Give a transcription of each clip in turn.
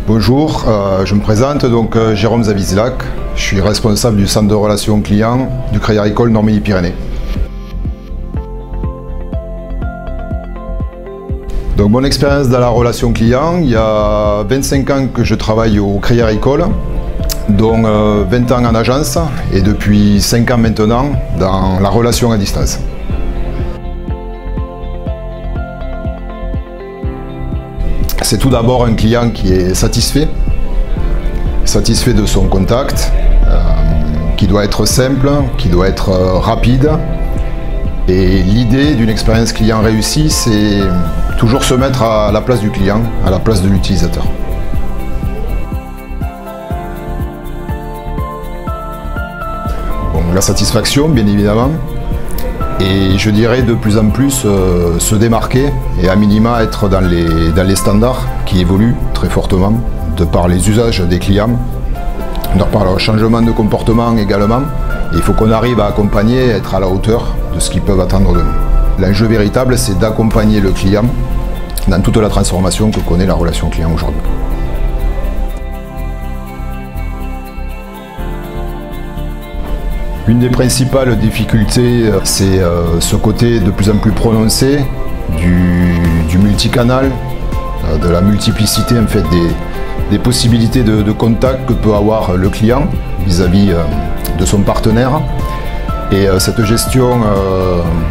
Bonjour, je me présente, donc Jérôme Zavislac, je suis responsable du centre de relations clients du Crédit Agricole Nord-Midi-Pyrénées. Donc mon expérience dans la relation client, il y a 25 ans que je travaille au Crédit Agricole, dont 20 ans en agence et depuis 5 ans maintenant dans la relation à distance. C'est tout d'abord un client qui est satisfait de son contact, qui doit être simple, qui doit être rapide. Et l'idée d'une expérience client réussie, c'est toujours se mettre à la place du client, à la place de l'utilisateur. Bon, la satisfaction, bien évidemment, et je dirais de plus en plus se démarquer et à minima être dans les standards qui évoluent très fortement de par les usages des clients, de par leur changement de comportement également. Et il faut qu'on arrive à accompagner et être à la hauteur de ce qu'ils peuvent attendre de nous. L'enjeu véritable, c'est d'accompagner le client dans toute la transformation que connaît la relation client aujourd'hui. Une des principales difficultés, c'est ce côté de plus en plus prononcé du multicanal, de la multiplicité en fait, des possibilités de contact que peut avoir le client vis-à-vis de son partenaire. Et cette gestion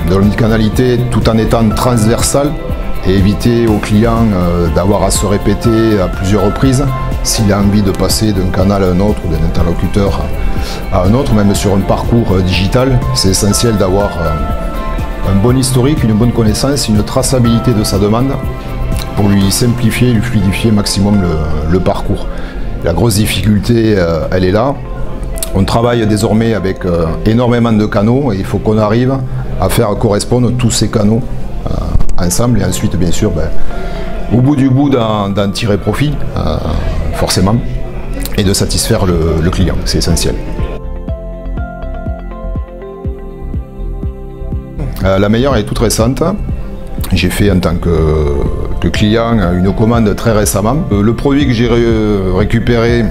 de l'omnicanalité tout en étant transversale et éviter au client d'avoir à se répéter à plusieurs reprises s'il a envie de passer d'un canal à un autre ou d'un interlocuteur à un autre, même sur un parcours digital. C'est essentiel d'avoir un bon historique, une bonne connaissance, une traçabilité de sa demande pour lui simplifier, lui fluidifier maximum le parcours. La grosse difficulté, elle est là. On travaille désormais avec énormément de canaux et il faut qu'on arrive à faire correspondre tous ces canaux ensemble et ensuite, bien sûr, au bout du bout d'en tirer profit, forcément, et de satisfaire le client, c'est essentiel. La meilleure est toute récente. J'ai fait en tant que client une commande très récemment. Le produit que j'ai récupéré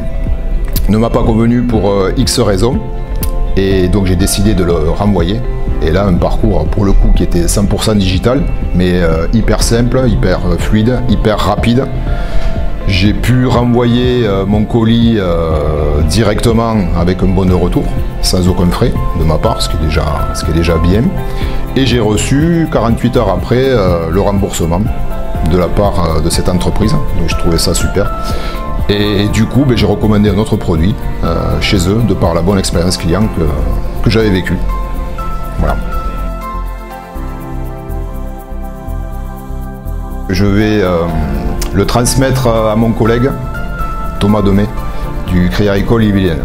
ne m'a pas convenu pour X raisons et donc j'ai décidé de le renvoyer. Et là, un parcours pour le coup qui était 100% digital, mais hyper simple, hyper fluide, hyper rapide. J'ai pu renvoyer mon colis directement avec un bon de retour, sans aucun frais de ma part, ce qui est déjà bien. Et j'ai reçu 48 heures après le remboursement de la part de cette entreprise, donc je trouvais ça super. Et du coup, j'ai recommandé un autre produit chez eux, de par la bonne expérience client que j'avais vécue. Voilà. Je vais le transmettre à mon collègue Thomas Demet du Crédit Agricole Yvelines.